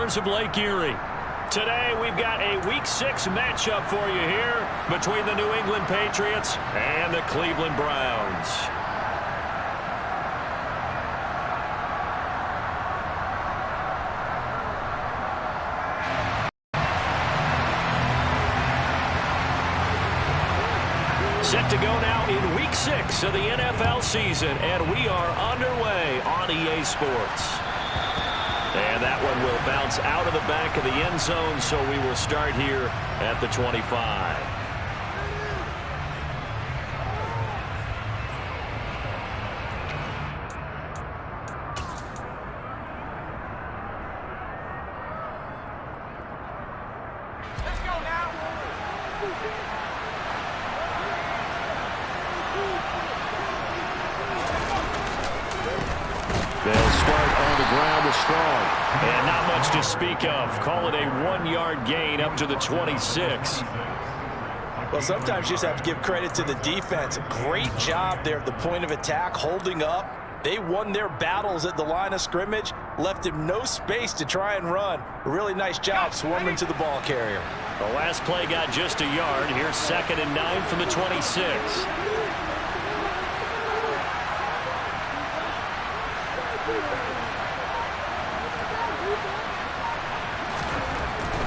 shores of Lake Erie. Today, we've got a Week 6 matchup for you here between the New England Patriots and the Cleveland Browns. Set to go now in Week 6 of the NFL season, and we are underway on EA Sports. And that one will bounce out of the back of the end zone, so we will start here at the 25. Let's go now. They'll start on the ground with Strong. And not much to speak of. Call it a 1-yard gain up to the 26. Well, sometimes you just have to give credit to the defense. Great job there at the point of attack, holding up. They won their battles at the line of scrimmage, left him no space to try and run. A really nice job swarming to the ball carrier. The last play got just a yard. Here's 2nd and 9 from the 26.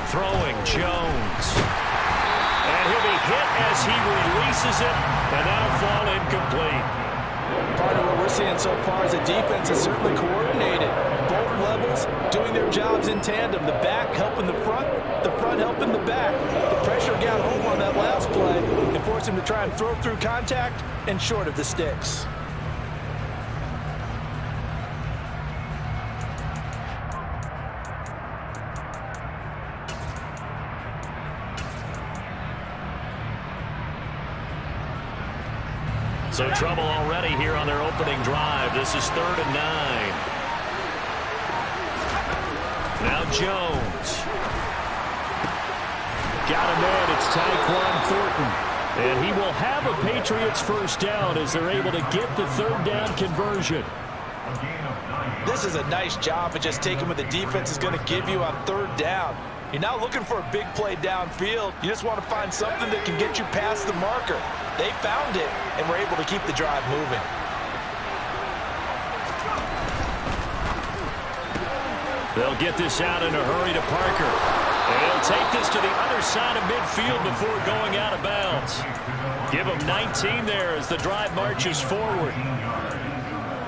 Throwing Jones. And he'll be hit as he releases it, and that'll fall incomplete. Part of what we're seeing so far is the defense is certainly coordinated. Both levels doing their jobs in tandem. The back helping the front helping the back. The pressure got home on that last play and forced him to try and throw through contact and short of the sticks. So trouble already here on their opening drive. This is 3rd and 9. Now Jones. Got him in. It's Tyquan Thornton. And he will have a Patriots first down as they're able to get the 3rd down conversion. This is a nice job of just taking what the defense is going to give you on 3rd down. You're not looking for a big play downfield. You just want to find something that can get you past the marker. They found it and were able to keep the drive moving. They'll get this out in a hurry to Parker. And he'll take this to the other side of midfield before going out of bounds. Give him 19 there as the drive marches forward.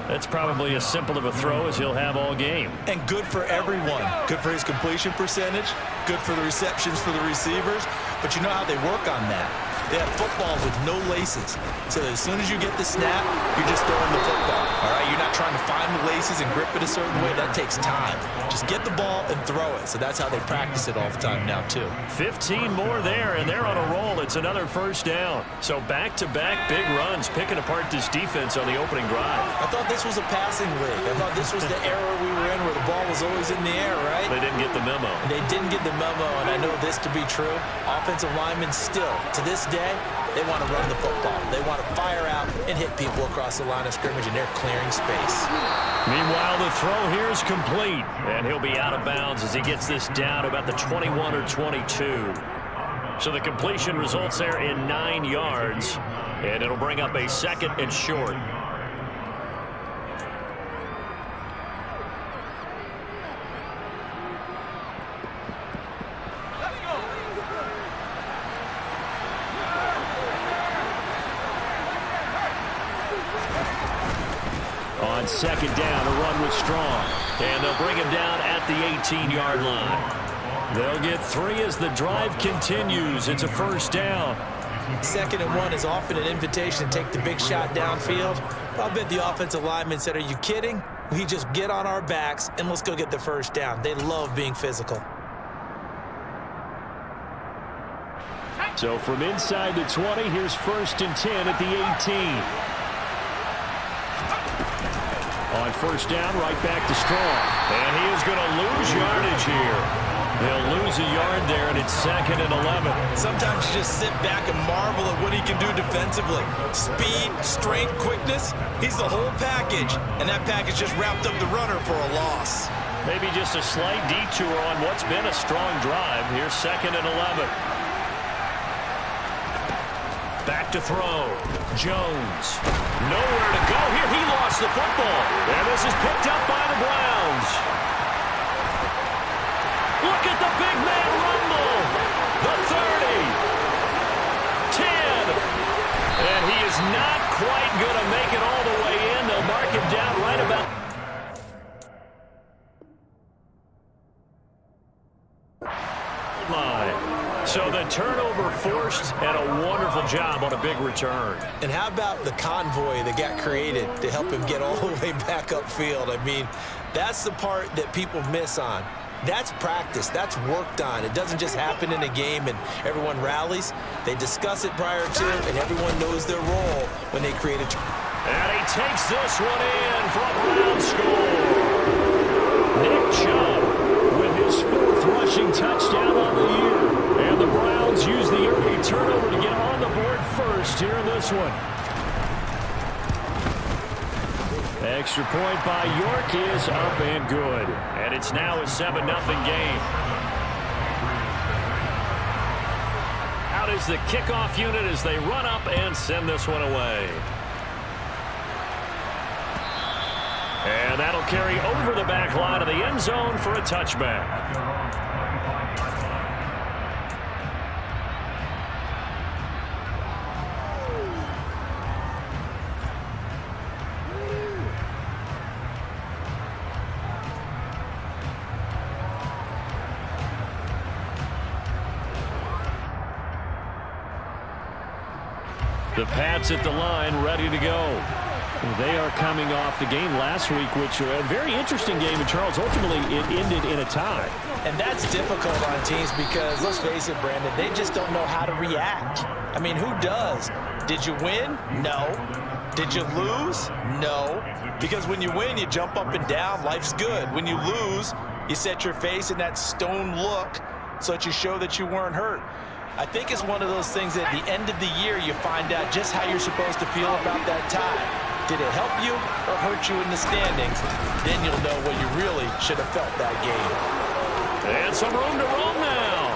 That's probably as simple of a throw as he'll have all game. And good for everyone. Good for his completion percentage. Good for the receptions for the receivers. But you know how they work on that. They have footballs with no laces. So as soon as you get the snap, you're just throwing the football. All right, you're not trying to find the laces and grip it a certain way. That takes time. Just get the ball and throw it. So that's how they practice it all the time now, too. 15 more there, and they're on a roll. It's another first down. So back-to-back big runs, picking apart this defense on the opening drive. I thought this was a passing league. I thought this was the era we were in where the ball was always in the air, right? They didn't get the memo. They didn't get the memo, and I know this to be true. Offensive linemen still, to this day, they want to run the football. They want to fire out and hit people across the line of scrimmage, and they're clearing space. Meanwhile, the throw here is complete, and he'll be out of bounds as he gets this down about the 21 or 22. So the completion results there in 9 yards, and it'll bring up a 2nd and short. On 2nd down, a run with Strong. And they'll bring him down at the 18-yard line. They'll get 3 as the drive continues. It's a first down. 2nd and 1 is often an invitation to take the big shot downfield. I bet the offensive lineman said, are you kidding? We just get on our backs and let's go get the first down. They love being physical. So from inside the 20, here's 1st and 10 at the 18. On first down, right back to Strong. And he is going to lose yardage here. They'll lose a yard there, and it's 2nd and 11. Sometimes you just sit back and marvel at what he can do defensively. Speed, strength, quickness, he's the whole package. And that package just wrapped up the runner for a loss. Maybe just a slight detour on what's been a strong drive. Here's 2nd and 11. Back to throw. Jones. Nowhere to go here. He lost the football. And this is picked up by the Browns. Look at the big man rumble. The 30. 10. And he is not quite going to make it all the way in. They'll mark him down right about. So the turnover forced, and a wonderful job on a big return. And how about the convoy that got created to help him get all the way back upfield? I mean, that's the part that people miss on. That's practice. That's worked on. It doesn't just happen in a game and everyone rallies. They discuss it prior to, and everyone knows their role when they create a... And he takes this one in for a Brown score. Nick Chubb with his 4th rushing touchdown on the year. And the Browns use the early turnover to get on the board first here in this one. Extra point by York is up and good. And it's now a 7-0 game. Out is the kickoff unit as they run up and send this one away. And that'll carry over the back line of the end zone for a touchback. The Pats at the line, ready to go. They are coming off the game last week, which was a very interesting game. And Charles, ultimately, it ended in a tie. And that's difficult on teams because, let's face it, Brandon, they just don't know how to react. I mean, who does? Did you win? No. Did you lose? No. Because when you win, you jump up and down. Life's good. When you lose, you set your face in that stone look so that you show that you weren't hurt. I think it's one of those things that at the end of the year you find out just how you're supposed to feel about that tie. Did it help you or hurt you in the standings? Then you'll know what you really should have felt that game. And some room to roam now.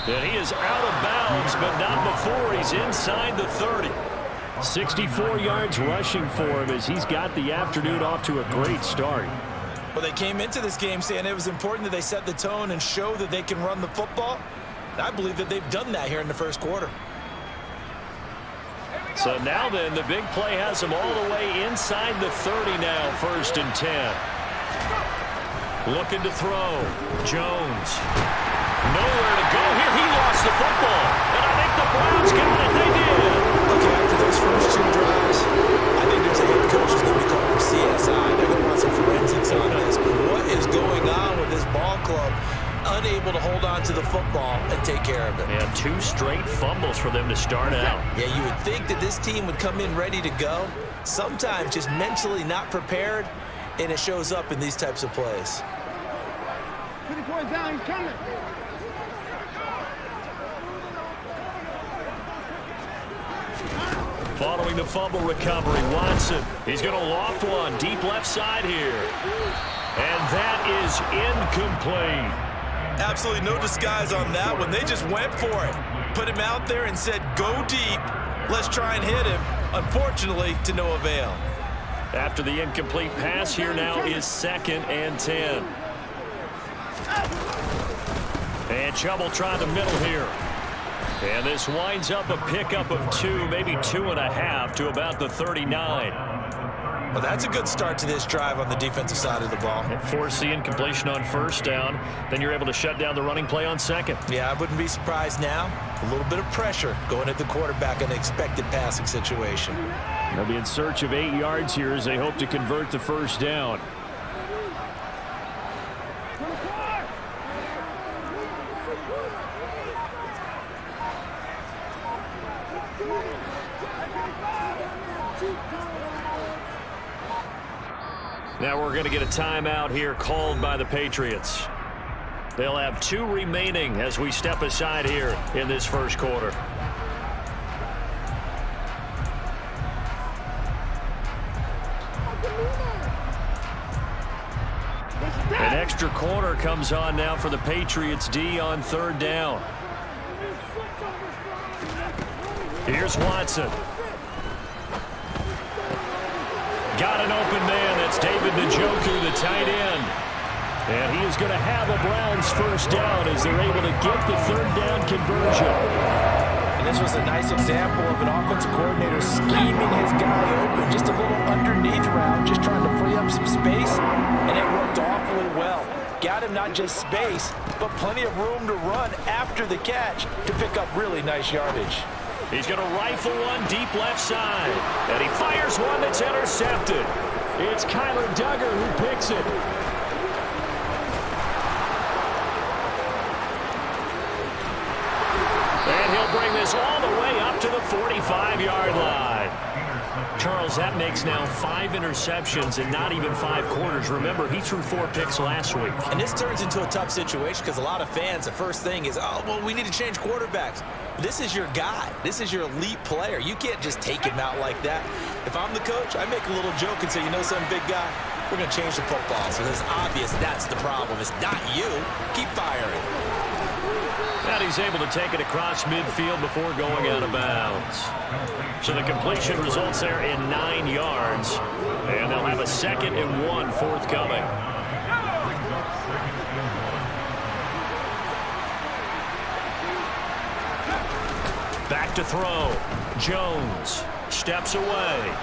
And he is out of bounds, but not before he's inside the 30. 64 yards rushing for him as he's got the afternoon off to a great start. Well, they came into this game saying it was important that they set the tone and show that they can run the football. I believe that they've done that here in the first quarter. So now then, the big play has him all the way inside the 30 now, 1st and 10. Looking to throw. Jones. Nowhere to go here. He lost the football. And I think the Browns got it. They did. Okay, after those first 2 drives, I think there's a head coach who's going to be called for CSI. They're going to want some forensics on this. What is going on with this ball club? Unable to hold on to the football and take care of it. And 2 straight fumbles for them to start out. Yeah, you would think that this team would come in ready to go. Sometimes just mentally not prepared, and it shows up in these types of plays. Put the boy down, he's coming. Following the fumble recovery, Watson. He's going to loft one deep left side here. And that is incomplete. Absolutely no disguise on that one. They just went for it. Put him out there and said, go deep. Let's try and hit him. Unfortunately, to no avail. After the incomplete pass, here now is 2nd and 10. And Chubb will try the middle here. And this winds up a pickup of 2, maybe 2.5 to about the 39. Well, that's a good start to this drive on the defensive side of the ball. And force the incompletion on 1st down. Then you're able to shut down the running play on 2nd. Yeah, I wouldn't be surprised now. A little bit of pressure going at the quarterback in an expected passing situation. They'll be in search of 8 yards here as they hope to convert the 1st down. Now we're going to get a timeout here called by the Patriots. They'll have 2 remaining as we step aside here in this first quarter. extra corner comes on now for the Patriots D on third down. Here's Watson. Got an open man. That's David Njoku, the tight end. And he is going to have a Browns first down as they're able to get the third down conversion. And this was a nice example of an offensive coordinator scheming his guy open. Just a little underneath route, just trying to free up some space, and it worked awfully well. Got him not just space, but plenty of room to run after the catch to pick up really nice yardage. He's going to rifle one deep left side, and he fires one that's intercepted. It's Kyler Duggar who picks it. And he'll bring this all the way up to the 45-yard line. Charles, that makes now 5 interceptions in not even 5 quarters. Remember, he threw 4 picks last week. And this turns into a tough situation because a lot of fans, the first thing is, oh, well, we need to change quarterbacks. This is your guy. This is your elite player. You can't just take him out like that. If I'm the coach, I make a little joke and say, you know something, big guy? We're going to change the football. So it's obvious that's the problem. It's not you. Keep firing. And he's able to take it across midfield before going out of bounds. So the completion results there in 9 yards. And they'll have a 2nd and 1 forthcoming. Back to throw. Jones steps away.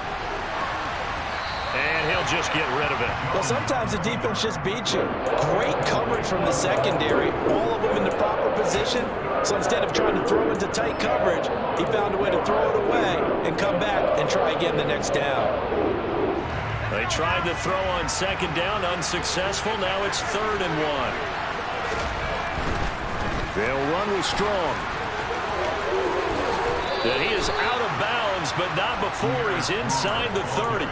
And he'll just get rid of it. Well, sometimes the defense just beats you. Great coverage from the secondary. All of them in the proper position. So instead of trying to throw into tight coverage, he found a way to throw it away and come back and try again the next down. They tried to throw on 2nd down, unsuccessful. Now it's 3rd and 1. They'll run with Strong. And he is out of bounds, but not before he's inside the 30.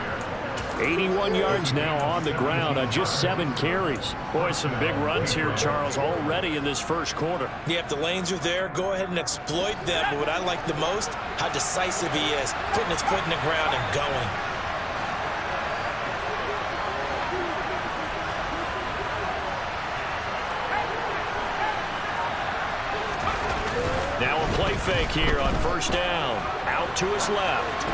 81 yards now on the ground on just 7 carries. Boy, some big runs here, Charles, already in this first quarter. Yeah, if the lanes are there, go ahead and exploit them. But what I like the most, how decisive he is, putting his foot in the ground and going. Now a play fake here on 1st down. Out to his left.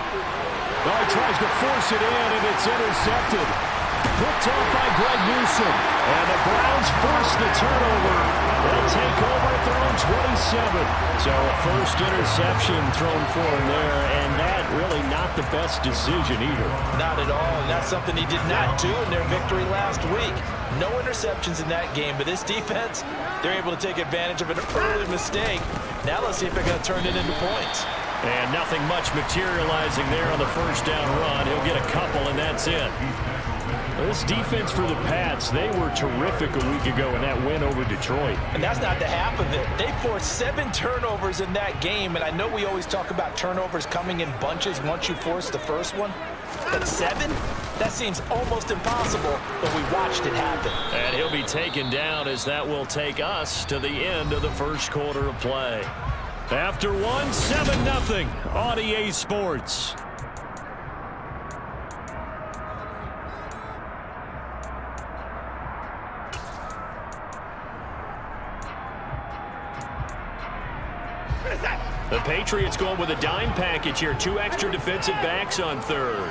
Well, he tries to force it in, and it's intercepted. Picked off by Greg Newsom. And the Browns force the turnover. They'll take over at their own 27. So a first interception thrown for him there, and that really not the best decision either. Not at all, and that's something he did not do in their victory last week. No interceptions in that game, but this defense, they're able to take advantage of an early mistake. Now let's see if they're going to turn it into points. And nothing much materializing there on the 1st down run. He'll get a couple, and that's it. This defense for the Pats, they were terrific a week ago in that win over Detroit. And that's not the half of it. They forced 7 turnovers in that game, and I know we always talk about turnovers coming in bunches once you force the first one. But 7? That seems almost impossible, but we watched it happen. And he'll be taken down as that will take us to the end of the first quarter of play. After 1, 7-0 on EA Sports. The Patriots going with a dime package here. 2 extra defensive backs on 3rd.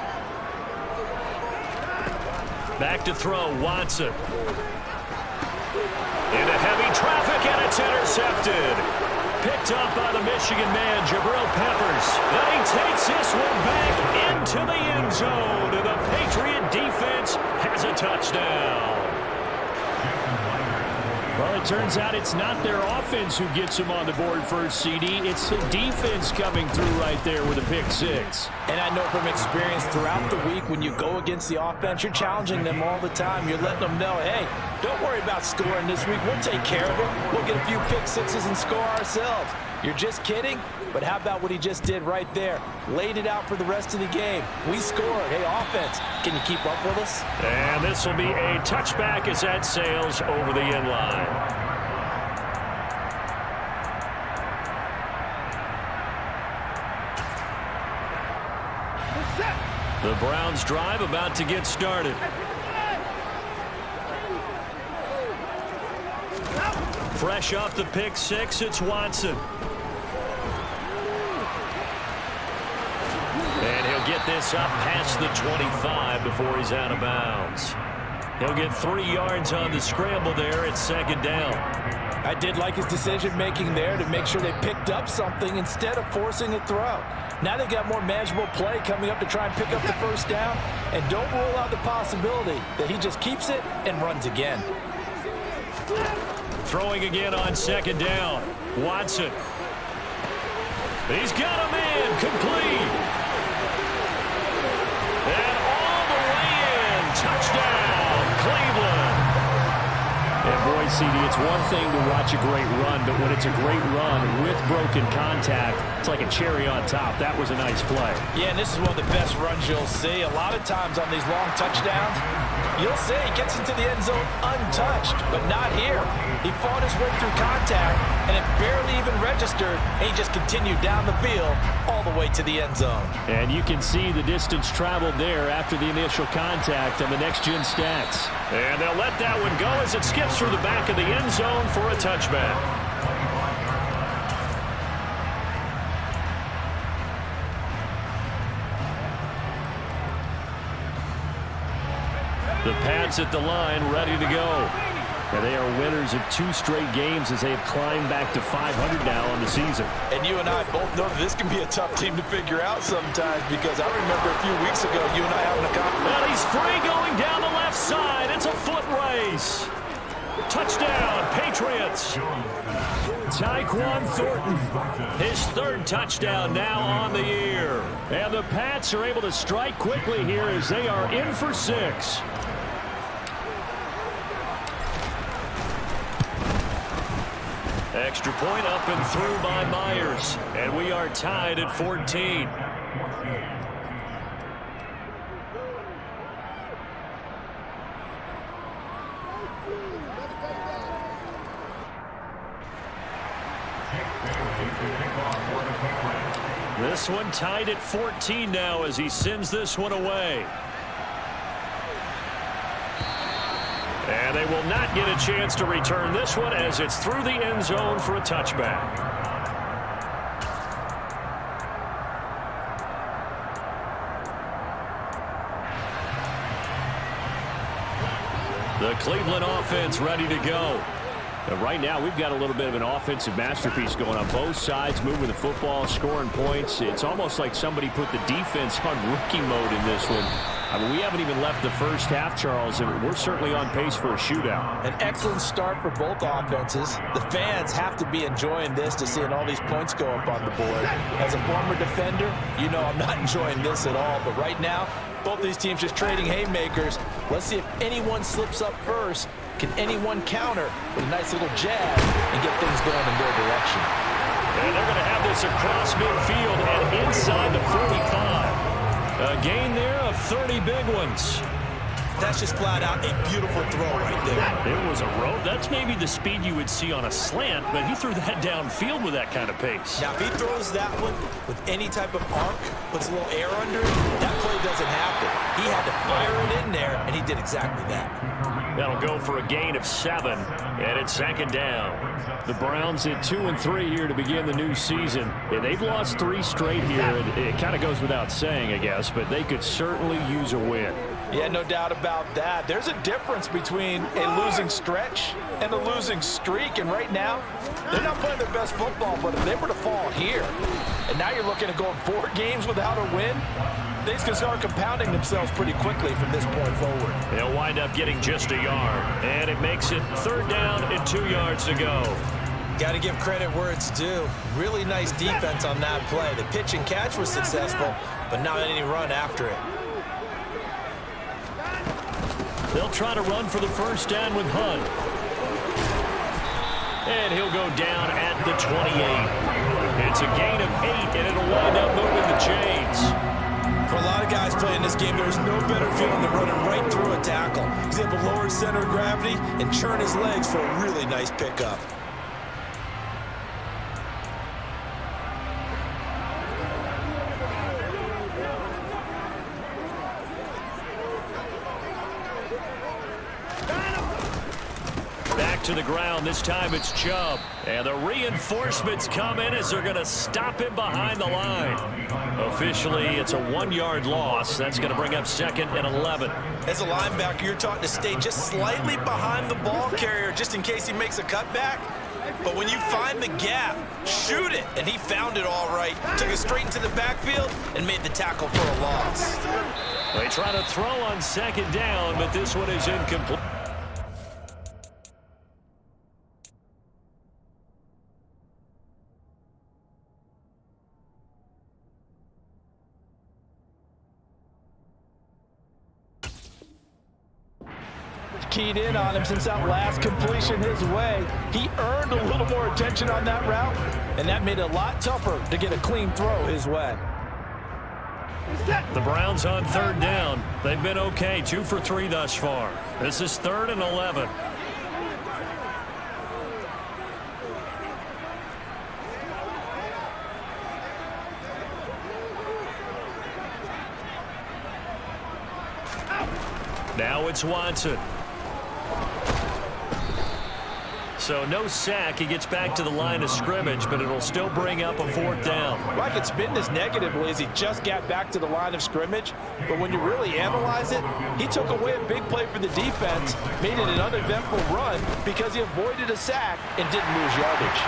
Back to throw, Watson. Into heavy traffic, and it's intercepted. Picked up by the Michigan man, Jabril Peppers. Then he takes this one back into the end zone. And the Patriot defense has a touchdown. Well, it turns out it's not their offense who gets them on the board first, CD. It's the defense coming through right there with a pick 6. And I know from experience throughout the week, when you go against the offense, you're challenging them all the time. You're letting them know, hey, don't worry about scoring this week. We'll take care of it. We'll get a few pick 6s and score ourselves. You're just kidding? But how about what he just did right there? Laid it out for the rest of the game. We scored. Hey, offense, can you keep up with us? And this will be a touchback as that sails over the end line. The Browns drive about to get started. Fresh off the pick six, it's Watson. And he'll get this up past the 25 before he's out of bounds. He'll get 3 yards on the scramble there at second down. I did like his decision-making there to make sure they picked up something instead of forcing a throw. Now they've got more manageable play coming up to try and pick up the first down. And don't rule out the possibility that he just keeps it and runs again. Throwing again on second down. Watson. He's got a man complete. And all the way in. Touchdown, Cleveland. And boy, CD, it's one thing to watch a great run, but when it's a great run with broken contact, it's like a cherry on top. That was a nice play. Yeah, and this is one of the best runs you'll see. A lot of times on these long touchdowns, you'll see he gets into the end zone untouched, but not here. He fought his way through contact, and it barely even registered, and he just continued down the field all the way to the end zone. And you can see the distance traveled there after the initial contact on the next-gen stats. And they'll let that one go as it skips through the back of the end zone for a touchback. The Pats at the line, ready to go. And they are winners of 2 straight games as they have climbed back to 500 now on the season. And you and I both know that this can be a tough team to figure out sometimes, because I remember a few weeks ago you and I having a conversation. Well, he's free going down the left side. It's a foot race. Touchdown, Patriots. Tyquan Thornton, his 3rd touchdown now on the year. And the Pats are able to strike quickly here as they are in for 6. Extra point up and through by Myers. And we are tied at 14. This one tied at 14 now as he sends this one away. And they will not get a chance to return this one as it's through the end zone for a touchback. The Cleveland offense ready to go. And right now, we've got a little bit of an offensive masterpiece going on both sides, moving the football, scoring points. It's almost like somebody put the defense on rookie mode in this one. I mean, we haven't even left the first half, Charles, and we're certainly on pace for a shootout. An excellent start for both offenses. The fans have to be enjoying this to seeing all these points go up on the board. As a former defender, you know I'm not enjoying this at all. But right now, both these teams just trading haymakers. Let's see if anyone slips up first. Can anyone counter with a nice little jab and get things going in their direction? And they're going to have this across midfield and inside the 45. A gain there of 30 big ones. That's just flat out a beautiful throw right there. It was a rope. That's maybe the speed you would see on a slant, but he threw that downfield with that kind of pace. Now, if he throws that one with any type of arc, puts a little air under it, that play doesn't happen. He had to fire it in there, and he did exactly that. That'll go for a gain of 7, and it's second down. The Browns at 2-3 here to begin the new season. Yeah, they've lost 3 straight here, and it kind of goes without saying, I guess, but they could certainly use a win. Yeah, no doubt about that. There's a difference between a losing stretch and a losing streak, and right now, they're not playing their best football, but if they were to fall here, and now you're looking at going 4 games without a win, things can start compounding themselves pretty quickly from this point forward. They'll wind up getting just a yard, and it makes it 3rd down and 2 yards to go. Got to give credit where it's due. Really nice defense on that play. The pitch and catch was successful, but not any run after it. They'll try to run for the first down with Hunt. And he'll go down at the 28. It's a gain of 8, and it'll wind up moving the chains. For a lot of guys playing this game, there's no better feeling than running right through a tackle. He's able to lower his center of gravity and churn his legs for a really nice pickup. to the ground. This time it's Chubb. And the reinforcements come in as they're going to stop him behind the line. Officially, it's a 1-yard loss. That's going to bring up 2nd and 11. As a linebacker, you're taught to stay just slightly behind the ball carrier just in case he makes a cutback. But when you find the gap, shoot it. And he found it all right. Took it straight into the backfield and made the tackle for a loss. They try to throw on 2nd down, but this one is incomplete. Keyed in on him since that last completion his way. He earned a little more attention on that route, and that made it a lot tougher to get a clean throw his way. The Browns on 3rd down. They've been okay, 2 for 3 thus far. This is 3rd and 11. Now it's Watson. So no sack. He gets back to the line of scrimmage, but it'll still bring up a 4th down. Well, I could spin this negatively as he just got back to the line of scrimmage, but when you really analyze it, he took away a big play for the defense, made it an uneventful run because he avoided a sack and didn't lose yardage.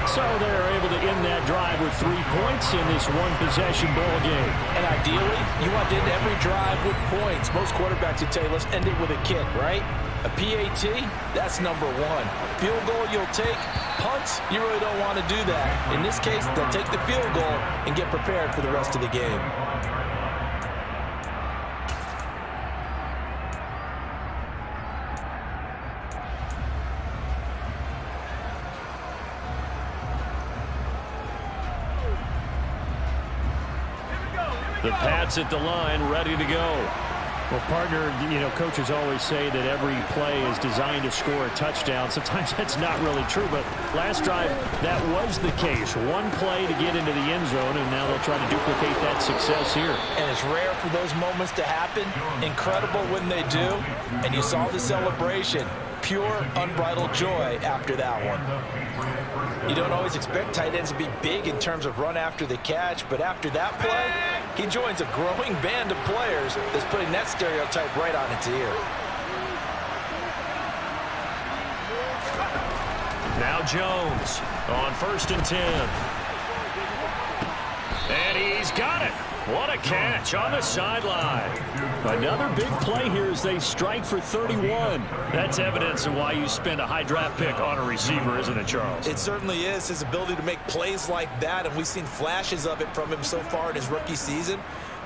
So they're able to end that drive with 3 points in this one-possession ball game. And ideally, you want to end every drive with points. Most quarterbacks would tell you, let's end it with a kick, right? A PAT, that's number 1. Field goal you'll take. Punts, you really don't want to do that. In this case, they'll take the field goal and get prepared for the rest of the game. The Pats at the line, ready to go. Well, partner, coaches always say that every play is designed to score a touchdown. Sometimes that's not really true, but last drive, that was the case. One play to get into the end zone, and now they'll try to duplicate that success here. And it's rare for those moments to happen. Incredible when they do. And you saw the celebration. Pure, unbridled joy after that one. You don't always expect tight ends to be big in terms of run after the catch, but after that play, he joins a growing band of players that's putting that stereotype right on its ear. Now Jones on 1st and 10. And he's got it. What a catch on the sideline. Another big play here as they strike for 31. That's evidence of why you spend a high draft pick on a receiver, isn't it, Charles? It certainly is. His ability to make plays like that, and we've seen flashes of it from him so far in his rookie season.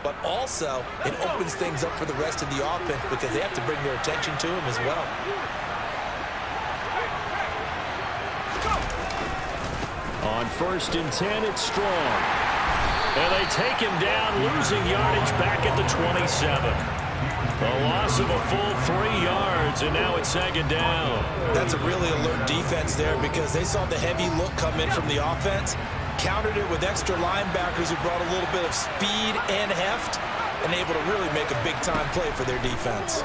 But also, it opens things up for the rest of the offense because they have to bring their attention to him as well. On 1st and 10, it's Strong. And they take him down, losing yardage back at the 27. A loss of a full 3 yards, and now it's 2nd down. That's a really alert defense there because they saw the heavy look come in from the offense, countered it with extra linebackers who brought a little bit of speed and heft, and able to really make a big-time play for their defense.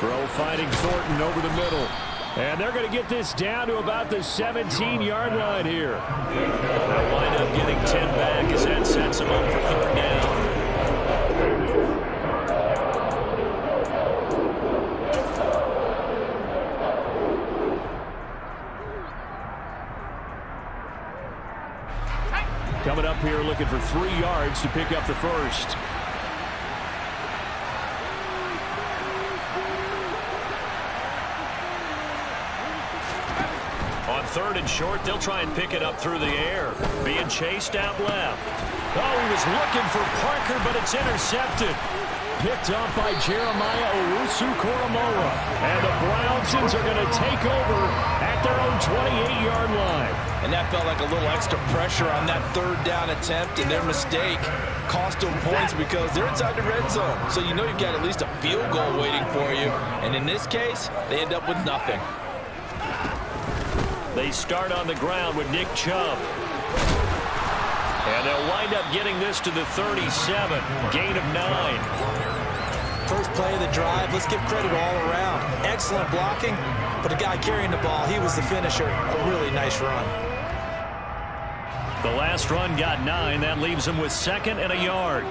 Throw fighting Thornton over the middle. And they're going to get this down to about the 17-yard line here. They'll wind up getting 10 back as that sets them up for 3rd down. Coming up here looking for 3 yards to pick up the first. On 3rd and short, they'll try and pick it up through the air. Being chased out left. Oh, he was looking for Parker, but it's intercepted. Picked up by Jeremiah Owusu-Koramoah. And the Browns are going to take over at their own 28-yard line. And that felt like a little extra pressure on that 3rd down attempt, and their mistake cost them points because they're inside the red zone. So you know you've got at least a field goal waiting for you. And in this case, they end up with nothing. They start on the ground with Nick Chubb. And they'll wind up getting this to the 37. Gain of 9. First play of the drive, let's give credit all around. Excellent blocking, but the guy carrying the ball, he was the finisher. A really nice run. The last run got 9. That leaves him with 2nd and a yard.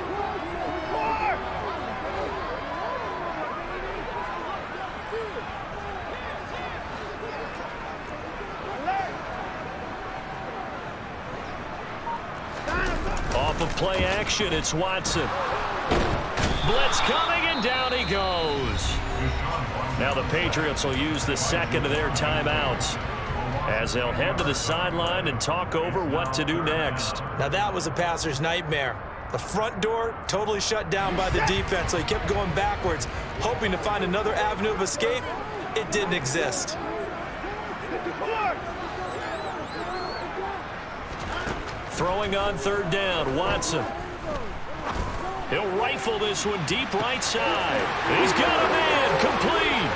Off of play action, it's Watson. Blitz coming, and down he goes. Now the Patriots will use the 2nd of their timeouts as they'll head to the sideline and talk over what to do next. Now that was a passer's nightmare. The front door totally shut down by the defense, so he kept going backwards, hoping to find another avenue of escape. It didn't exist. Throwing on 3rd down, Watson. He'll rifle this one deep right side. He's got a man, complete.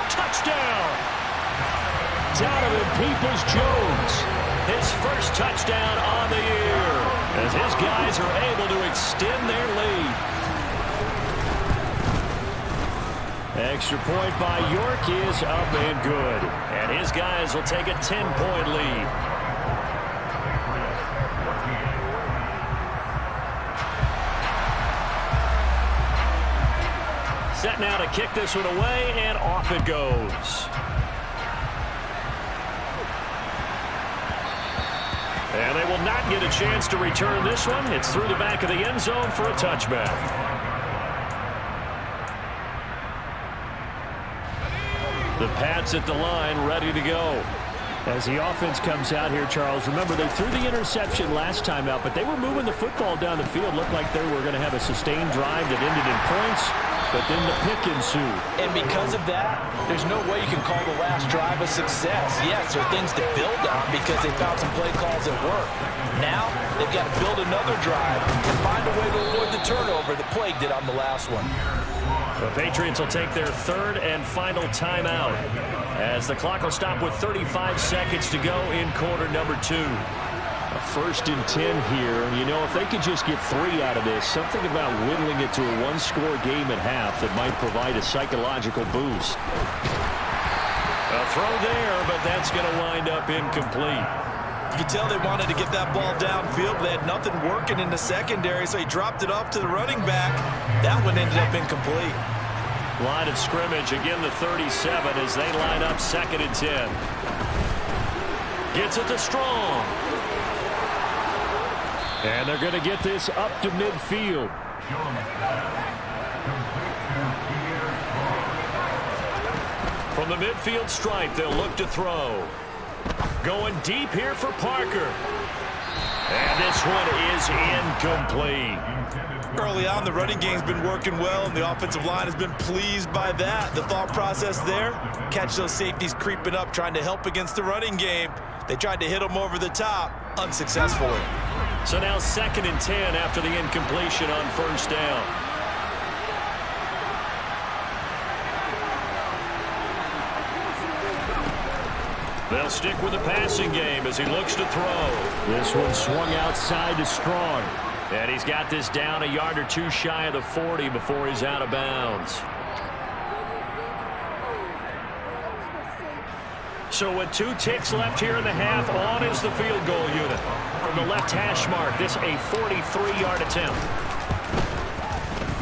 Touchdown. Donovan Peoples-Jones, his first touchdown on the year, as his guys are able to extend their lead. Extra point by York is up and good, and his guys will take a 10-point lead. Set now to kick this one away, and off it goes. And they will not get a chance to return this one. It's through the back of the end zone for a touchback. The Pats at the line, ready to go. As the offense comes out here, Charles, remember they threw the interception last time out, but they were moving the football down the field. Looked like they were going to have a sustained drive that ended in points, but then the pick ensued. And because of that, there's no way you can call the last drive a success. Yes, there are things to build on because they found some play calls that work. Now, they've got to build another drive and find a way to avoid the turnover the Plague did on the last one. The Patriots will take their 3rd and final timeout as the clock will stop with 35 seconds to go in quarter number 2. A 1st and 10 here. You know, if they could just get 3 out of this, something about whittling it to a 1-score game at half that might provide a psychological boost. A throw there, but that's going to wind up incomplete. You could tell they wanted to get that ball downfield, but they had nothing working in the secondary, so he dropped it off to the running back. That one ended up incomplete. Line of scrimmage, again the 37 as they line up 2nd and 10. Gets it to Strong. And they're going to get this up to midfield. From the midfield stripe, they'll look to throw. Going deep here for Parker. And this one is incomplete. Early on, the running game's been working well, and the offensive line has been pleased by that. The thought process there, catch those safeties creeping up, trying to help against the running game. They tried to hit them over the top, unsuccessfully. So now 2nd and 10 after the incompletion on 1st down. They'll stick with the passing game as he looks to throw. This one swung outside to Strong. And he's got this down a yard or 2 shy of the 40 before he's out of bounds. So with 2 ticks left here in the half, on is the field goal unit. From the left hash mark, this a 43-yard attempt.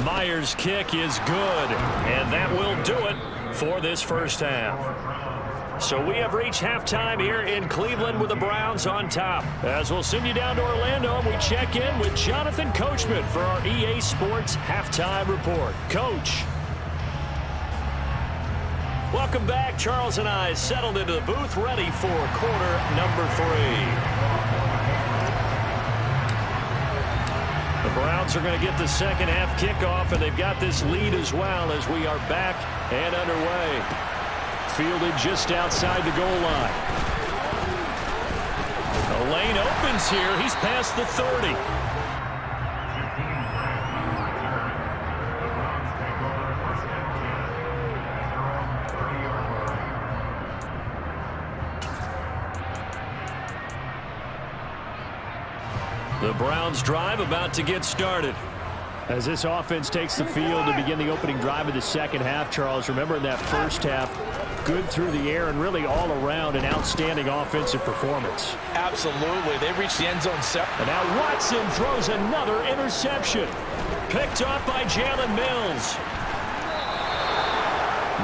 Myers' kick is good, and that will do it for this first half. So we have reached halftime here in Cleveland with the Browns on top. As we'll send you down to Orlando, and we check in with Jonathan Coachman for our EA Sports Halftime Report. Coach. Welcome back. Charles and I settled into the booth, ready for quarter number 3. The Browns are going to get the second half kickoff, and they've got this lead as well as we are back and underway. Fielded just outside the goal line. The lane opens here. He's past the 30. The Browns drive about to get started. As this offense takes the field to begin the opening drive of the second half, Charles, remember in that first half, good through the air and really all around an outstanding offensive performance. Absolutely. They reached the end zone. And now Watson throws another interception. Picked off by Jalen Mills.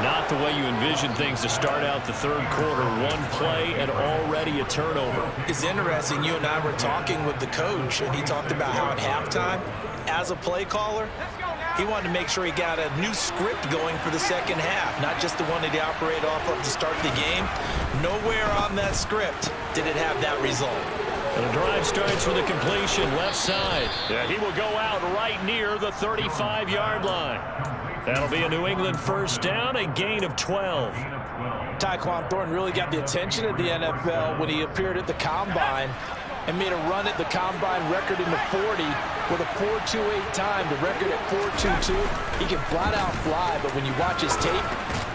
Not the way you envision things to start out the third quarter. One play and already a turnover. It's interesting. You and I were talking with the coach, and he talked about how at halftime, as a play caller, he wanted to make sure he got a new script going for the second half, not just the one that he operated off of to start the game. Nowhere on that script did it have that result. And the drive starts with a completion left side. Yeah, he will go out right near the 35-yard line. That'll be a New England first down, a gain of 12. Tyquan Thornton really got the attention of the NFL when he appeared at the Combine and made a run at the Combine record in the 40 with a 4.28 time, the record at 4.22. He can flat out fly, but when you watch his tape,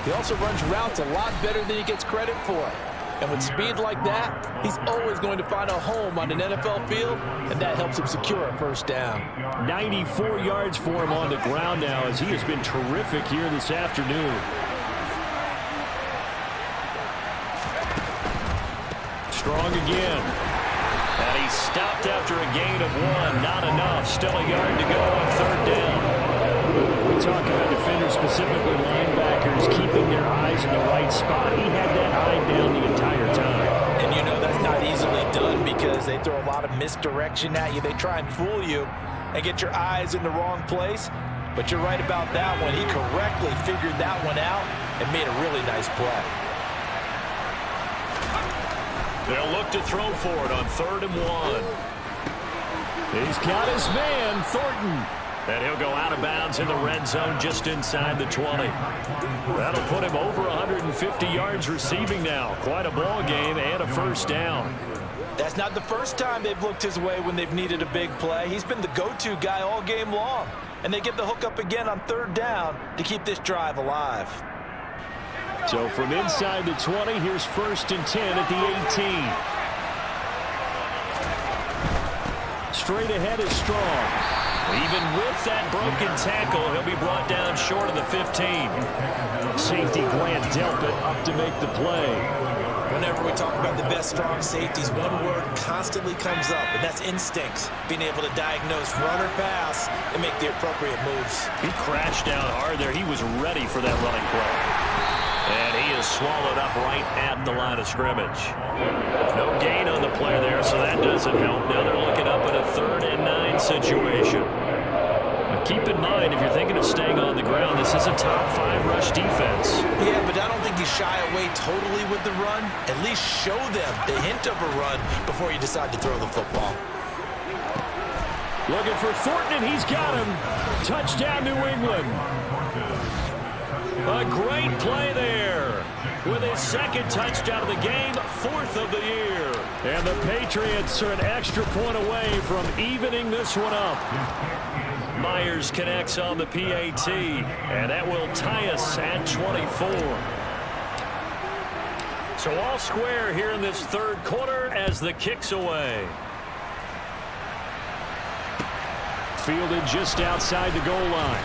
he also runs routes a lot better than he gets credit for. And with speed like that, he's always going to find a home on an NFL field, and that helps him secure a first down. 94 yards for him on the ground now as he has been terrific here this afternoon. Strong again. And he's stopped after a gain of 1. Not enough. Still a yard to go on third down. We talk about defenders, specifically linebackers, keeping their eyes in the right spot. He had that eye down the entire time. And you know that's not easily done because they throw a lot of misdirection at you. They try and fool you and get your eyes in the wrong place. But you're right about that one. He correctly figured that one out and made a really nice play. They'll look to throw for it on 3rd and 1. He's got his man, Thornton. And he'll go out of bounds in the red zone just inside the 20. That'll put him over 150 yards receiving now. Quite a ball game and a first down. That's not the first time they've looked his way when they've needed a big play. He's been the go-to guy all game long. And they get the hook up again on 3rd down to keep this drive alive. So from inside the 20, here's 1st and 10 at the 18. Straight ahead is Strong. Even with that broken tackle, he'll be brought down short of the 15. Safety Grant Delpit up to make the play. Whenever we talk about the best strong safeties, one word constantly comes up, and that's instincts. Being able to diagnose run or pass and make the appropriate moves. He crashed down hard there. He was ready for that running play. And he is swallowed up right at the line of scrimmage. No gain on the play there, so that doesn't help. Now they're looking up at a 3rd and 9 situation. Now keep in mind, if you're thinking of staying on the ground, this is a top 5 rush defense. Yeah, but I don't think you shy away totally with the run. At least show them the hint of a run before you decide to throw the football. Looking for Thornton, and he's got him. Touchdown, New England. A great play there with his 2nd touchdown of the game, 4th of the year. And the Patriots are an extra point away from evening this one up. Myers connects on the PAT, and that will tie us at 24. So all square here in this 3rd quarter as the kick's away. Fielded just outside the goal line.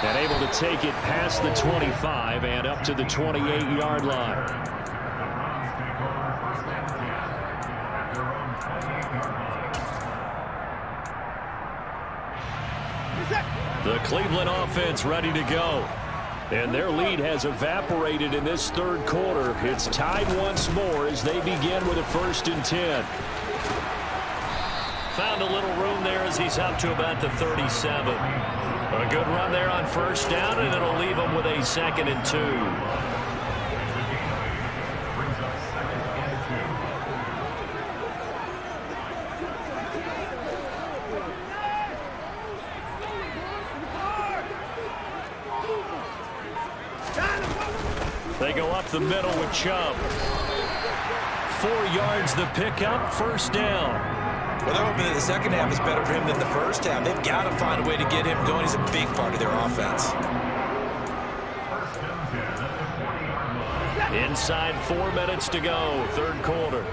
And able to take it past the 25 and up to the 28-yard line. The Cleveland offense ready to go. And their lead has evaporated in this 3rd quarter. It's tied once more as they begin with a 1st and 10. Found a little room there as he's up to about the 37. A good run there on 1st down, and it'll leave him with a 2nd and 2. They go up the middle with Chubb. 4 yards the pickup, 1st down. Well, they're hoping that the second half is better for him than the first half. They've got to find a way to get him going. He's a big part of their offense. Inside 4 minutes to go, 3rd quarter.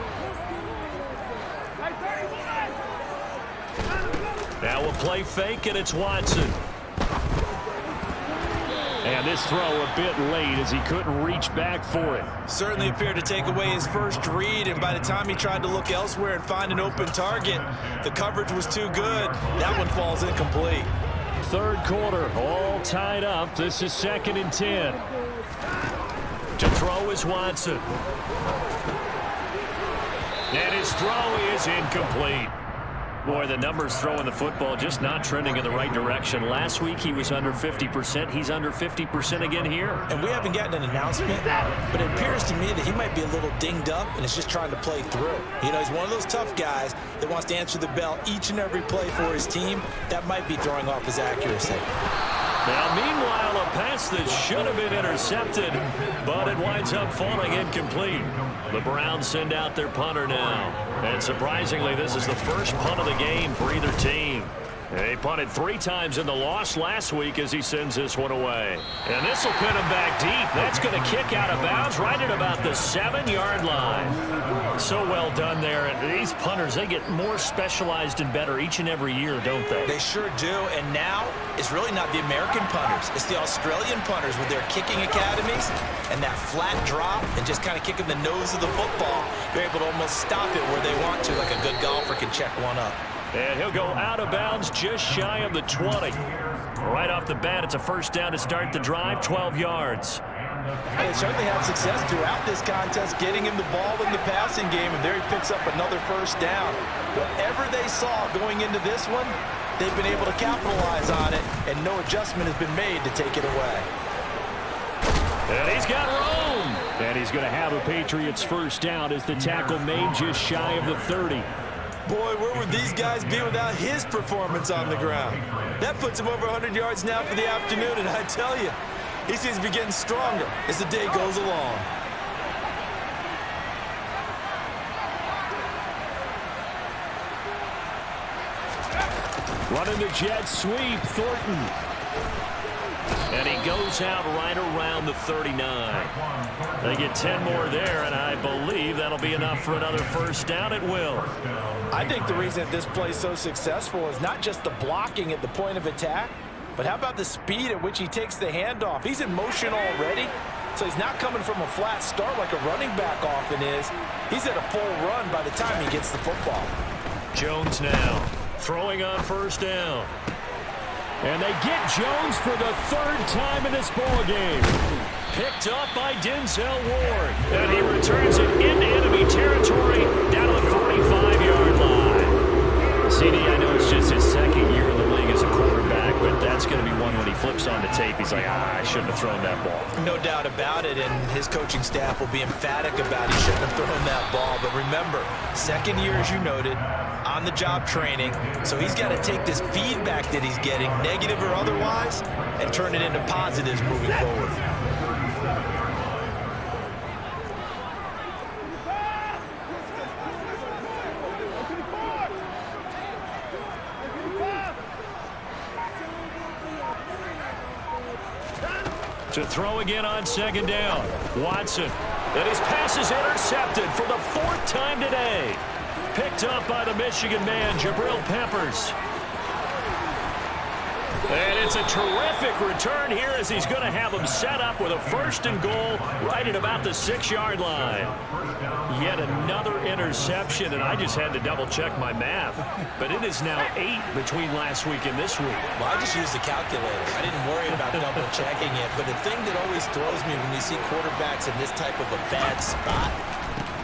Now a play fake, and it's Watson. And this throw a bit late as he couldn't reach back for it. Certainly appeared to take away his first read, and by the time he tried to look elsewhere and find an open target, the coverage was too good. That one falls incomplete. Third quarter, all tied up. This is 2nd and 10. To throw is Watson. And his throw is incomplete. Boy, the numbers throwing the football just not trending in the right direction. Last week he was under 50%. He's under 50% again here. And we haven't gotten an announcement, but it appears to me that he might be a little dinged up and is just trying to play through. You know, he's one of those tough guys that wants to answer the bell each and every play for his team. That might be throwing off his accuracy. Now, meanwhile, a pass that should have been intercepted, but it winds up falling incomplete. The Browns send out their punter now. And surprisingly, this is the first punt of the game for either team. They punted 3 times in the loss last week as he sends this one away. And this will pin him back deep. That's going to kick out of bounds right at about the 7-yard line. So well done there. And these punters, they get more specialized and better each and every year, don't they? They sure do. And now it's really not the American punters. It's the Australian punters with their kicking academies and that flat drop and just kind of kicking the nose of the football. They're able to almost stop it where they want to, like a good golfer can check one up. And he'll go out of bounds just shy of the 20. Right off the bat, it's a first down to start the drive, 12 yards. They certainly had success throughout this contest, getting him the ball in the passing game, and there he picks up another first down. Whatever they saw going into this one, they've been able to capitalize on it, and no adjustment has been made to take it away. And he's got room. And he's going to have a Patriots first down as the tackle made just shy of the 30. Boy, where would these guys be without his performance on the ground? That puts him over 100 yards now for the afternoon, and I tell you, he seems to be getting stronger as the day goes along. Running the jet sweep, Thornton. And he goes out right around the 39. They get 10 more there, and I believe that'll be enough for another first down. It will. I think the reason that this play is so successful is not just the blocking at the point of attack, but how about the speed at which he takes the handoff? He's in motion already, so he's not coming from a flat start like a running back often is. He's at a full run by the time he gets the football. Jones now throwing on first down. And they get Jones for the 3rd time in this ball game. Picked up by Denzel Ward. And he returns it into enemy territory down to the 45-yard line. CD, I know it's just his 2nd year in the league as a quarterback, but that's going to be one when he flips on the tape. He's like, I shouldn't have thrown that ball. No doubt about it, and his coaching staff will be emphatic about he shouldn't have thrown that ball. But remember, 2nd year, as you noted, on-the-job training, so he's got to take this feedback that he's getting, negative or otherwise, and turn it into positives moving forward. To throw again on 2nd down. Watson. And his pass is intercepted for the 4th time today. Picked up by the Michigan man, Jabril Peppers. And it's a terrific return here as he's going to have him set up with a 1st and goal right at about the 6-yard line. Yet another interception, and I just had to double-check my math. But it is now 8 between last week and this week. Well, I just used the calculator. I didn't worry about double-checking it. But the thing that always throws me when you see quarterbacks in this type of a bad spot,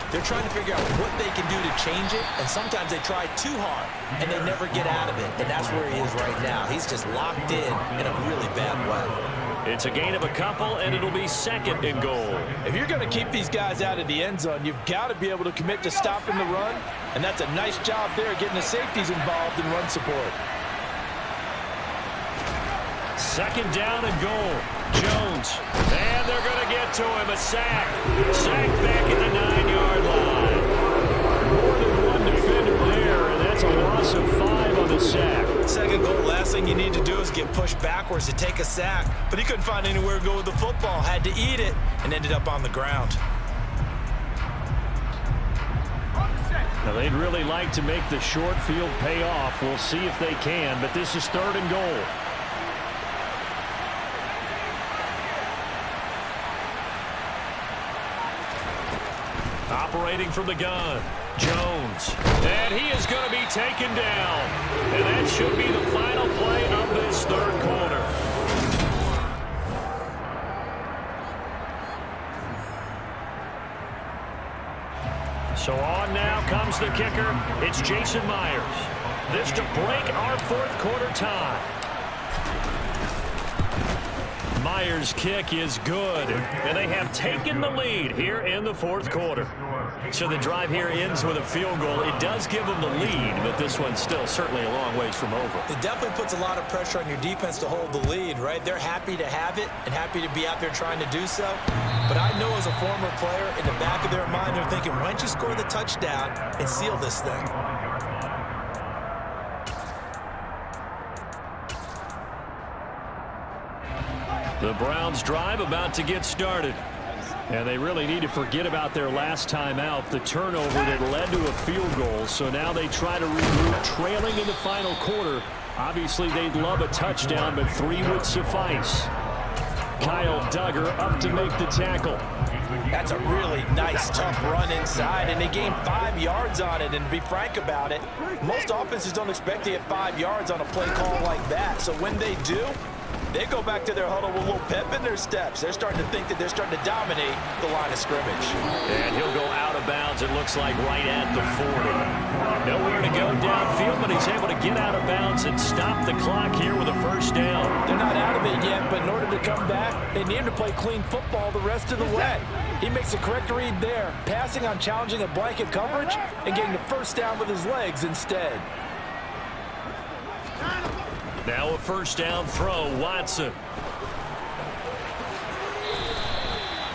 they're trying to figure out what they can do to change it, and sometimes they try too hard, and they never get out of it, and that's where he is right now. He's just locked in a really bad way. It's a gain of a couple, and it'll be 2nd and goal. If you're going to keep these guys out of the end zone, you've got to be able to commit to stopping the run, and that's a nice job there getting the safeties involved in run support. 2nd down and goal. Jones. And they're going to get to him. A sack. Sacked back at the 9-yard line. More than one defender there, and that's a loss of 5 on the sack. 2nd goal, last thing you need to do is get pushed backwards to take a sack. But he couldn't find anywhere to go with the football. Had to eat it and ended up on the ground. Now, they'd really like to make the short field pay off. We'll see if they can, but this is 3rd and goal. Operating from the gun, Jones. And he is going to be taken down. And that should be the final play of this 3rd quarter. So on now comes the kicker. It's Jason Myers. This to break our 4th quarter tie. Myers' kick is good, and they have taken the lead here in the 4th quarter. So the drive here ends with a field goal. It does give them the lead, but this one's still certainly a long ways from over. It definitely puts a lot of pressure on your defense to hold the lead, right? They're happy to have it and happy to be out there trying to do so. But I know as a former player, in the back of their mind, they're thinking, why don't you score the touchdown and seal this thing? The Browns drive about to get started. And they really need to forget about their last time out, the turnover that led to a field goal. So now they try to regroup, trailing in the final quarter. Obviously, they'd love a touchdown, but 3 would suffice. Kyle Duggar up to make the tackle. That's a really nice, tough run inside, and they gained 5 yards on it. And to be frank about it, most offenses don't expect to get 5 yards on a play call like that. So when they do, they go back to their huddle with a little pep in their steps. They're starting to think that they're starting to dominate the line of scrimmage. And he'll go out of bounds, it looks like, right at the 40. Nowhere to go downfield, but he's able to get out of bounds and stop the clock here with a 1st down. They're not out of it yet, but in order to come back, they need him to play clean football the rest of the way. He makes the correct read there, passing on challenging a blanket coverage and getting the 1st down with his legs instead. Now a 1st down throw, Watson.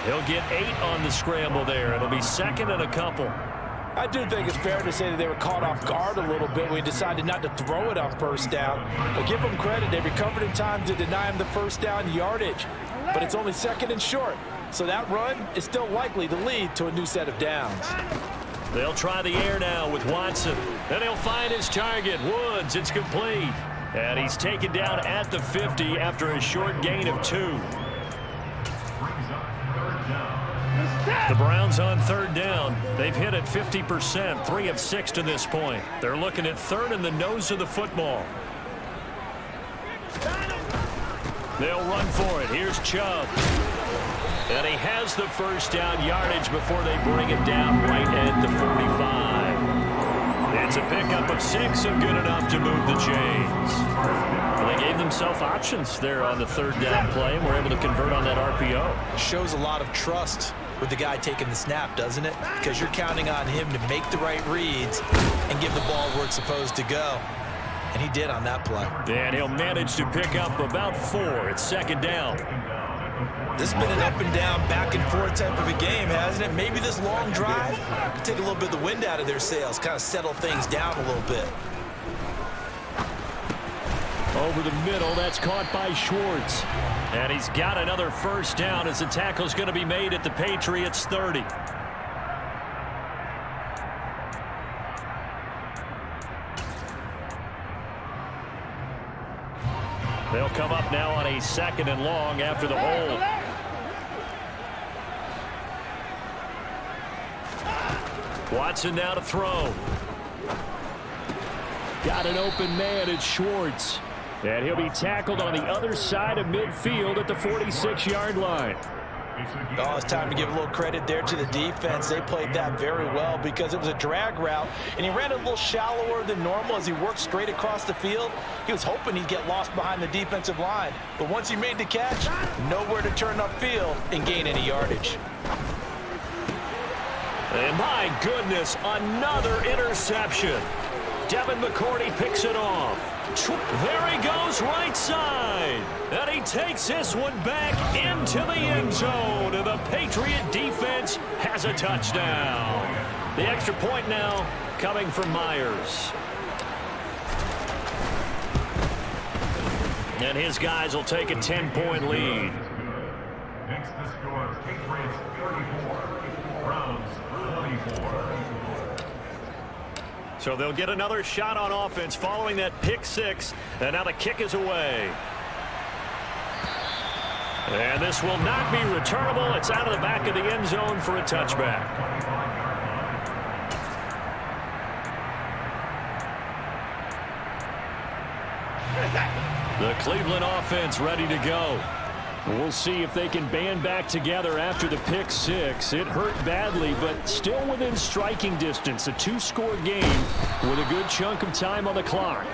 He'll get 8 on the scramble there. It'll be 2nd and a couple. I do think it's fair to say that they were caught off guard a little bit when we decided not to throw it on 1st down. But give them credit. They recovered in time to deny him the 1st down yardage. But it's only 2nd and short. So that run is still likely to lead to a new set of downs. They'll try the air now with Watson. Then he'll find his target, Woods. It's complete. And he's taken down at the 50 after a short gain of 2. The Browns on 3rd down. They've hit it 50%, 3 of 6 to this point. They're looking at 3rd in the nose of the football. They'll run for it. Here's Chubb. And he has the 1st down yardage before they bring it down right at the 45. It's a pickup of 6 and good enough to move the chains. Well, they gave themselves options there on the 3rd down play and were able to convert on that RPO. Shows a lot of trust with the guy taking the snap, doesn't it? Because you're counting on him to make the right reads and give the ball where it's supposed to go. And he did on that play. And he'll manage to pick up about 4. It's 2nd down. This has been an up and down, back and forth type of a game, hasn't it? Maybe this long drive could take a little bit of the wind out of their sails, kind of settle things down a little bit. Over the middle, that's caught by Schwartz. And he's got another 1st down as the tackle's going to be made at the Patriots 30. They'll come up now on a 2nd and long after the hold. Watson now to throw. Got an open man, it's Schwartz. And he'll be tackled on the other side of midfield at the 46-yard line. Oh, it's time to give a little credit there to the defense. They played that very well because it was a drag route, and he ran a little shallower than normal as he worked straight across the field. He was hoping he'd get lost behind the defensive line. But once he made the catch, nowhere to turn upfield and gain any yardage. And my goodness, another interception. Devin McCourty picks it off. There he goes right side. And he takes this one back into the end zone. And the Patriot defense has a touchdown. The extra point now coming from Myers. And his guys will take a 10-point lead. Next the score, Patriots 34, Browns 24. So they'll get another shot on offense following that pick six. And now the kick is away. And this will not be returnable. It's out of the back of the end zone for a touchback. The Cleveland offense ready to go. We'll see if they can band back together after the pick six. It hurt badly, but still within striking distance. A two-score game with a good chunk of time on the clock.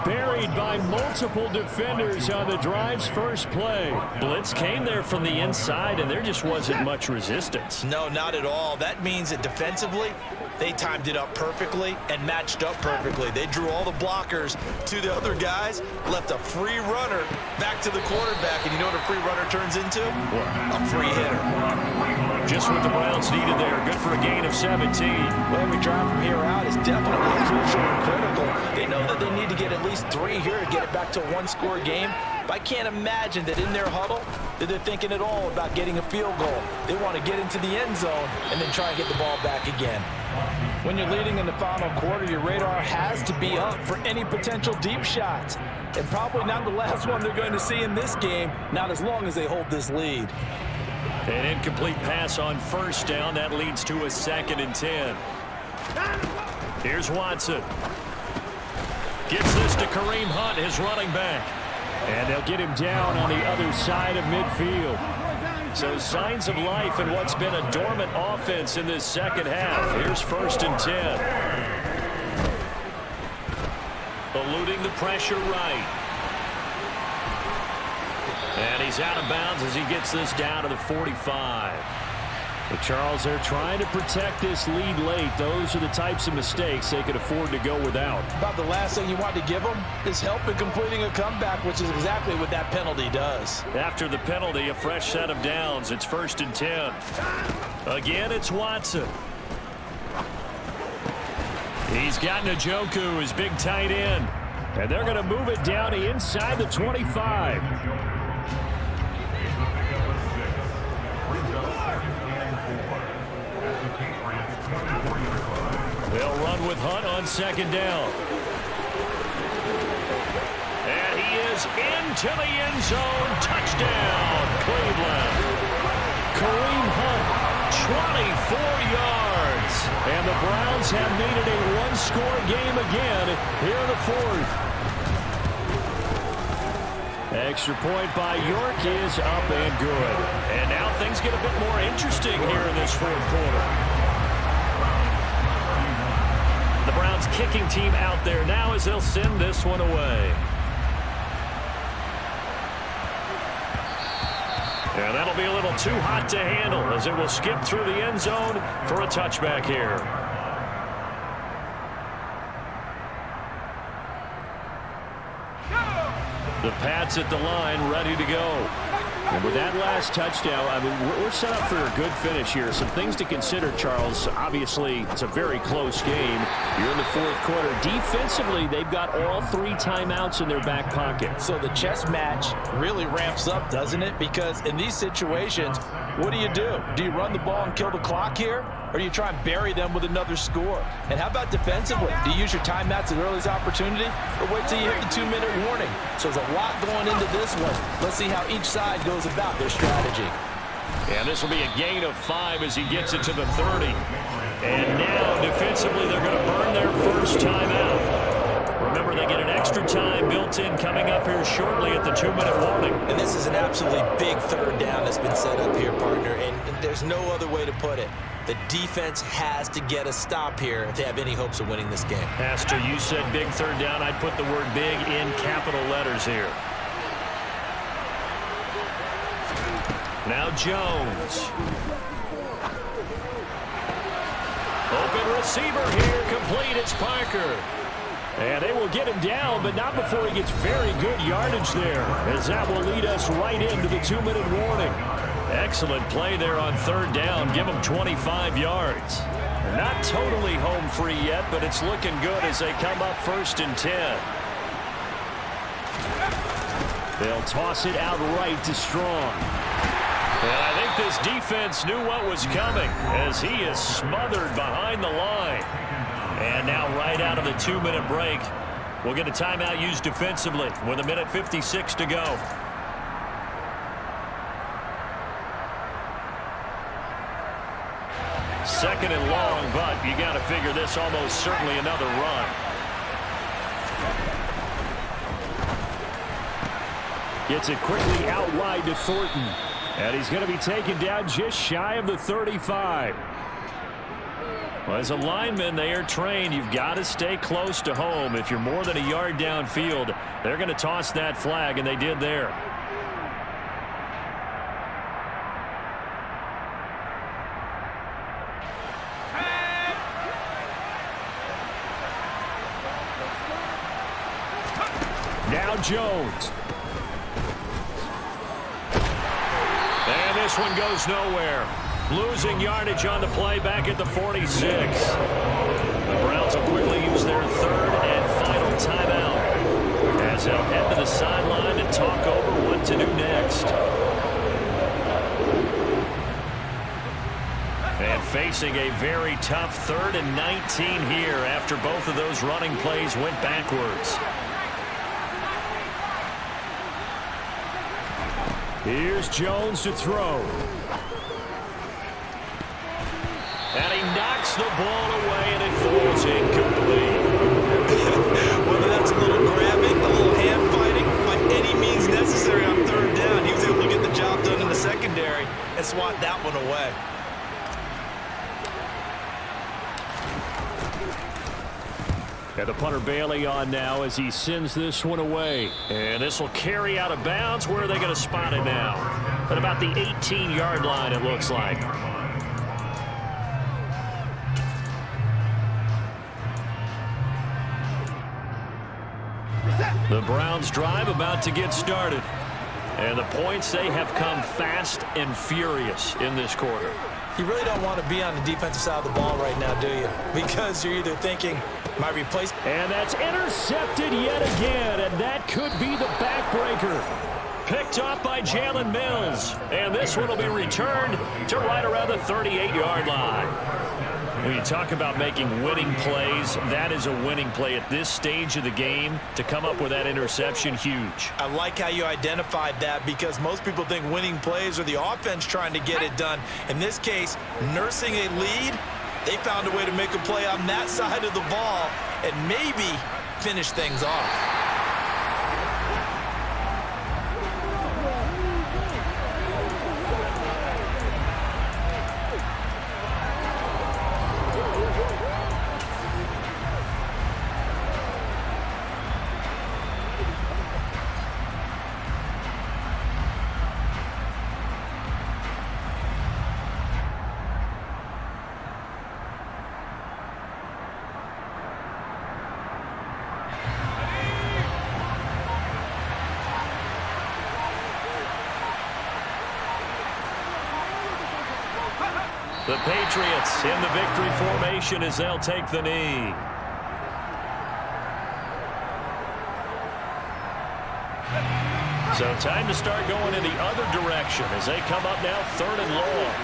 Buried by multiple defenders on the drive's first play. Blitz came there from the inside, and there just wasn't much resistance. No, not at all. That means that defensively, they timed it up perfectly and matched up perfectly. They drew all the blockers to the other guys, left a free runner back to the quarterback. And you know what a free runner turns into? A free hitter. Just what the Browns needed there. Good for a gain of 17. Well, every drive from here out is definitely crucial and critical. They know that they need to get at least 3 here to get it back to a one-score game. But I can't imagine that in their huddle that they're thinking at all about getting a field goal. They want to get into the end zone and then try and get the ball back again. When you're leading in the final quarter, your radar has to be up for any potential deep shots. And probably not the last one they're going to see in this game, not as long as they hold this lead. An incomplete pass on first down. That leads to a 2nd and 10. Here's Watson. Gets this to Kareem Hunt, his running back. And they'll get him down on the other side of midfield. So signs of life in what's been a dormant offense in this second half. Here's 1st and 10. Eluding the pressure right. And he's out of bounds as he gets this down to the 45. But Charles, they're trying to protect this lead late. Those are the types of mistakes they could afford to go without. About the last thing you want to give them is help in completing a comeback, which is exactly what that penalty does. After the penalty, a fresh set of downs. It's 1st and 10. Again, it's Watson. He's got Njoku, his big tight end. And they're going to move it down to inside the 25. They'll run with Hunt on 2nd down. And he is into the end zone. Touchdown, Cleveland. Kareem Hunt, 24 yards. And the Browns have made it a one-score game again here in the 4th. Extra point by York is up and good. And now things get a bit more interesting here in this 4th quarter. The Browns kicking team out there now as they'll send this one away. And that'll be a little too hot to handle as it will skip through the end zone for a touchback here. The Pats at the line, ready to go. And with that last touchdown, I mean, we're set up for a good finish here. Some things to consider, Charles. Obviously, it's a very close game. You're in the 4th quarter. Defensively, they've got all 3 timeouts in their back pocket. So the chess match really ramps up, doesn't it? Because in these situations, what do? Do you run the ball and kill the clock here? Or do you try and bury them with another score? And how about defensively? Do you use your timeouts at earliest opportunity? Or wait till you hit the 2-minute warning? So there's a lot going into this one. Let's see how each side goes about their strategy. And this will be a gain of 5 as he gets it to the 30. And now, defensively, they're going to burn their first timeout. Remember, they get an extra time built in coming up here shortly at the 2-minute warning. And this is an absolutely big 3rd down that's been set up here, partner. And there's no other way to put it. The defense has to get a stop here if they have any hopes of winning this game. Pastor, you said big 3rd down. I'd put the word big in capital letters here. Now Jones. Open receiver here, complete. It's Parker. And they will get him down, but not before he gets very good yardage there, as that will lead us right into the 2-minute warning. Excellent play there on 3rd down. Give them 25 yards. Not totally home free yet, but it's looking good as they come up 1st and 10. They'll toss it out right to Strong. And I think this defense knew what was coming as he is smothered behind the line. And now right out of the 2-minute break, we'll get a timeout used defensively with 1:56 to go. Second and long, but you got to figure this almost certainly another run. Gets it quickly out wide to Thornton. And he's going to be taken down just shy of the 35. Well, as a lineman, they are trained. You've got to stay close to home. If you're more than a yard downfield, they're going to toss that flag, and they did there. Now Jones. And this one goes nowhere. Losing yardage on the play back at the 46. The Browns will quickly use their third and final timeout as they'll head to the sideline and talk over what to do next. And facing a very tough 3rd and 19 here after both of those running plays went backwards. Here's Jones to throw. And he knocks the ball away, and it falls incomplete. Whether that's a little grabbing, a little hand fighting, by any means necessary on 3rd down, he was able to get the job done in the secondary and swat that one away. And the punter Bailey on now as he sends this one away. And this will carry out of bounds. Where are they going to spot it now? At about the 18-yard line, it looks like. The Browns drive about to get started. And the points, they have come fast and furious in this quarter. You really don't want to be on the defensive side of the ball right now, do you? Because you're either thinking, my replacement. And that's intercepted yet again, and that could be the backbreaker. Picked off by Jalen Mills. And this one will be returned to right around the 38-yard line. When you talk about making winning plays, that is a winning play at this stage of the game. To come up with that interception, huge. I like how you identified that because most people think winning plays are the offense trying to get it done. In this case, nursing a lead, they found a way to make a play on that side of the ball and maybe finish things off. The Patriots in the victory formation as they'll take the knee. So time to start going in the other direction as they come up now 3rd and long.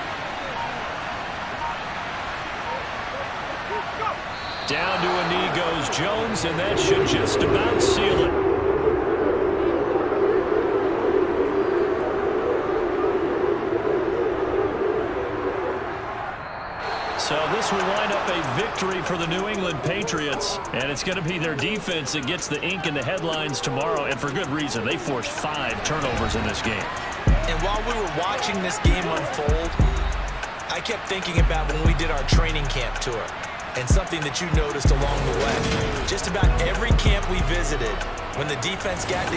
Down to a knee goes Jones, and that should just about seal it. So this will wind up a victory for the New England Patriots, and it's going to be their defense that gets the ink in the headlines tomorrow, and for good reason. They forced 5 turnovers in this game. And while we were watching this game unfold, I kept thinking about when we did our training camp tour and something that you noticed along the way. Just about every camp we visited, when the defense got